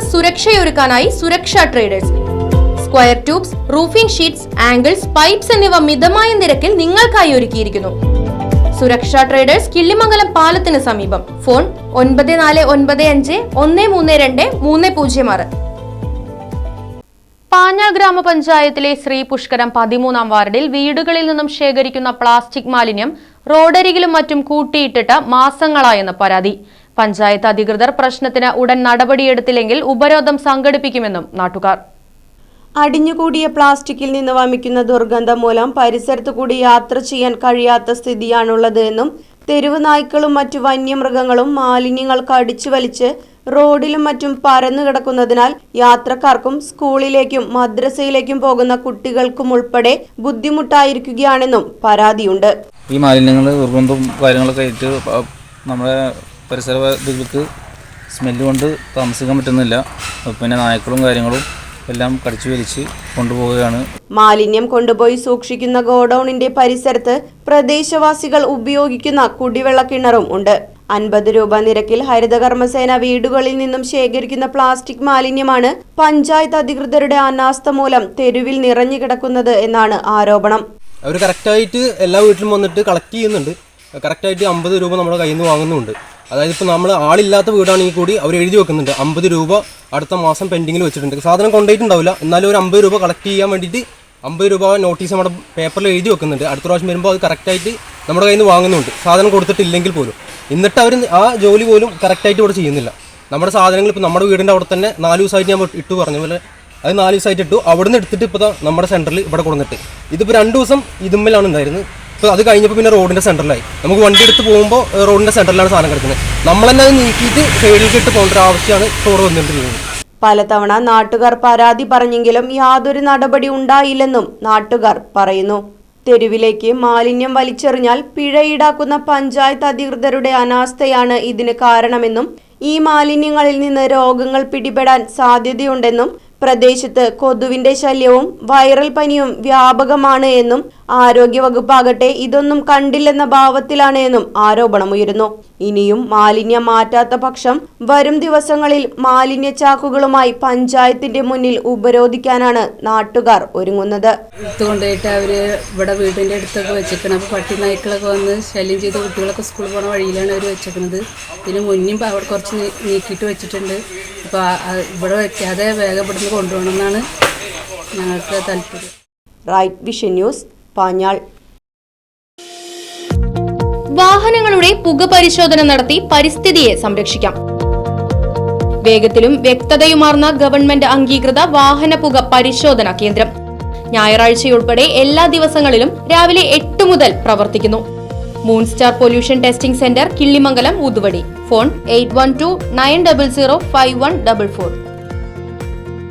സുരക്ഷയൊരുക്കാനായി സുരക്ഷാ traders. Square tubes, roofing sheets, angles, pipes എന്നിവ മിതമായ നിരക്കിൽ നിങ്ങൾക്കായി ഒരുക്കിയിരിക്കുന്നു. സുരക്ഷാ ട്രേഡേഴ്സ്, കിള്ളിമംഗലം പാലത്തിന് സമീപം. ഫോൺ 9495132306. പാഞ്ഞാൾ ഗ്രാമപഞ്ചായത്തിലെ ശ്രീ പുഷ്കരം 13-ാം വാർഡിൽ വീടുകളിൽ നിന്നും ശേഖരിക്കുന്ന പ്ലാസ്റ്റിക് മാലിന്യം റോഡരികിലും മറ്റും കൂട്ടിയിട്ടിട്ട് മാസങ്ങളായെന്ന് പരാതി. പഞ്ചായത്ത് അധികൃതർ പ്രശ്നത്തിന് ഉടൻ നടപടിയെടുത്തില്ലെങ്കിൽ ഉപരോധം സംഘടിപ്പിക്കുമെന്നും നാട്ടുകാർ. അടിഞ്ഞുകൂടിയ പ്ലാസ്റ്റിക്കിൽ നിന്ന് വമിക്കുന്ന ദുർഗന്ധം മൂലം പരിസരത്തു കൂടി യാത്ര ചെയ്യാൻ കഴിയാത്ത സ്ഥിതിയാണുള്ളത് എന്നും തെരുവ് നായ്ക്കളും മറ്റു വന്യമൃഗങ്ങളും മാലിന്യങ്ങൾ കടിച്ചു വലിച്ച് റോഡിലും മറ്റും പരന്നു കിടക്കുന്നതിനാൽ യാത്രക്കാർക്കും സ്കൂളിലേക്കും മദ്രസയിലേക്കും പോകുന്ന കുട്ടികൾക്കും ഉൾപ്പെടെ ബുദ്ധിമുട്ടായിരിക്കുകയാണെന്നും പരാതിയുണ്ട്. ഈ മാലിന്യങ്ങൾ ദുർഗന്ധവും കാര്യങ്ങളൊക്കെ ആയിട്ട് നമ്മുടെ പരിസരവാസികൾക്ക് സ്മെല്ല് കൊണ്ട് താമസിക്കാൻ പറ്റുന്നില്ല. പിന്നെ നായ്ക്കളും കാര്യങ്ങളും എല്ലാം കടിച്ചു വലിച്ച് കൊണ്ടുപോവുകയാണ്. മാലിന്യം കൊണ്ടുപോയി സൂക്ഷിക്കുന്ന ഗോഡൌണിന്റെ പരിസരത്ത് പ്രദേശവാസികൾ ഉപയോഗിക്കുന്ന കുടിവെള്ള കിണറും ഉണ്ട്. 50 രൂപ നിരക്കിൽ ഹരിതകർമ്മസേന വീടുകളിൽ നിന്നും ശേഖരിക്കുന്ന പ്ലാസ്റ്റിക് മാലിന്യമാണ് പഞ്ചായത്ത് അധികൃതരുടെ അനാസ്ഥ മൂലം തെരുവിൽ നിറഞ്ഞു കിടക്കുന്നത് എന്നാണ് ആരോപണം. അവർ കറക്റ്റായിട്ട് എല്ലാ വീട്ടിലും വന്നിട്ട് കളക്ട് ചെയ്യുന്നുണ്ട്. കറക്റ്റായിട്ട് 50 രൂപ നമ്മുടെ കയ്യിൽ നിന്ന് വാങ്ങുന്നുണ്ട്. അതായത് ഇപ്പോൾ നമ്മൾ ആളില്ലാത്ത വീടാണെങ്കിൽ കൂടി അവർ എഴുതി വെക്കുന്നുണ്ട് 50 രൂപ അടുത്ത മാസം പെൻഡിങ്ങിൽ വെച്ചിട്ടുണ്ട്. സാധനം കൊണ്ടുപോയിട്ടുണ്ടാവില്ല, എന്നാലും ഒരു 50 രൂപ കളക്ട് ചെയ്യാൻ വേണ്ടിയിട്ട് 50 രൂപ നോട്ടീസ് നമ്മുടെ പേപ്പറിൽ എഴുതി വെക്കുന്നുണ്ട്. അടുത്ത പ്രാവശ്യം വരുമ്പോൾ അത് കറക്റ്റായിട്ട് നമ്മുടെ കയ്യിൽ നിന്ന് വാങ്ങുന്നുണ്ട്, സാധനം കൊടുത്തിട്ടില്ലെങ്കിൽ പോലും. എന്നിട്ട് അവർ ആ ജോലി പോലും കറക്റ്റായിട്ട് ഇവിടെ ചെയ്യുന്നില്ല. നമ്മുടെ സാധനങ്ങൾ ഇപ്പോൾ നമ്മുടെ വീടിൻ്റെ അവിടെ തന്നെ 4 ദിവസമായിട്ട് ഞാൻ ഇട്ടു പറഞ്ഞ പോലെ അത് 4 ദിവസമായിട്ട് ഇട്ടു. അവിടെ നിന്ന് എടുത്തിട്ട് ഇപ്പോൾ നമ്മുടെ സെൻറ്ററിൽ ഇവിടെ കൊടുത്തിട്ട് ഇതിപ്പോൾ 2 ദിവസം ഇതുമ്മലാണ് ഉണ്ടായിരുന്നത്. ഇപ്പോൾ അത് കഴിഞ്ഞപ്പോൾ പിന്നെ റോഡിൻ്റെ സെൻറ്ററിലായി. നമുക്ക് വണ്ടി എടുത്ത് പോകുമ്പോൾ റോഡിൻ്റെ സെൻറ്ററിലാണ് സാധനം കിടക്കുന്നത്. നമ്മൾ തന്നെ അത് നീക്കിയിട്ട് സൈഡിലേക്ക് ഇട്ട് പോകേണ്ട ഒരു ആവശ്യമാണ് ഇപ്പോൾ വന്നിട്ടുള്ളത്. പലതവണ നാട്ടുകാർ പരാതി പറഞ്ഞെങ്കിലും യാതൊരു നടപടി ഉണ്ടായില്ലെന്നും നാട്ടുകാർ പറയുന്നു. തെരുവിലേക്ക് മാലിന്യം വലിച്ചെറിഞ്ഞാൽ പിഴ ഈടാക്കുന്ന പഞ്ചായത്ത് അധികൃതരുടെ അനാസ്ഥയാണ് ഇതിന് കാരണമെന്നും ഈ മാലിന്യങ്ങളിൽ നിന്ന് രോഗങ്ങൾ പിടിപെടാൻ സാധ്യതയുണ്ടെന്നും പ്രദേശത്ത് കൊതുവിന്റെ ശല്യവും വൈറൽ പനിയും വ്യാപകമാണ് എന്നും ആരോഗ്യവകുപ്പാകട്ടെ ഇതൊന്നും കണ്ടില്ലെന്ന ഭാവത്തിലാണ് എന്നും ആരോപണമുയരുന്നു. ഇനിയും മാലിന്യം മാറ്റാത്ത പക്ഷം വരും ദിവസങ്ങളിൽ മാലിന്യ ചാക്കുകളുമായി പഞ്ചായത്തിന്റെ മുന്നിൽ ഉപരോധിക്കാനാണ് നാട്ടുകാർ ഒരുങ്ങുന്നത്. കൊണ്ടുപോയിട്ട് അവര് ഇവിടെ വീടിന്റെ അടുത്തൊക്കെ വെച്ചേക്കണം. അപ്പോൾ പട്ടി നായ്ക്കളൊക്കെ വന്ന് ശല്യം ചെയ്ത് കുട്ടികളൊക്കെ സ്കൂളിൽ പോകുന്ന വഴിയിലാണ് അവർ വെച്ചേക്കുന്നത്. ഇതിന് മുന്നും അവിടെ കുറച്ച് നീക്കിയിട്ട് വെച്ചിട്ടുണ്ട്. അപ്പോൾ ഇവിടെ വെക്കാതെ വേഗം ഇവിടുന്ന് കൊണ്ടുപോകണമെന്നാണ് ഞങ്ങൾക്ക് താല്പര്യം. Right Vision News, Panjal. വാഹനങ്ങളുടെ പുക പരിശോധന നടത്തി പരിസ്ഥിതിയെ സംരക്ഷിക്കാം. വേഗത്തിലും വ്യക്തതയുമാർന്ന ഗവൺമെന്റ് അംഗീകൃത വാഹന പുക പരിശോധന കേന്ദ്രം ഞായറാഴ്ചയുൾപ്പെടെ എല്ലാ ദിവസങ്ങളിലും രാവിലെ 8 മുതൽ പ്രവർത്തിക്കുന്നു. Moonstar pollution testing centre, Killimangalam, ഊതുവടി. ഫോൺ 8129005144.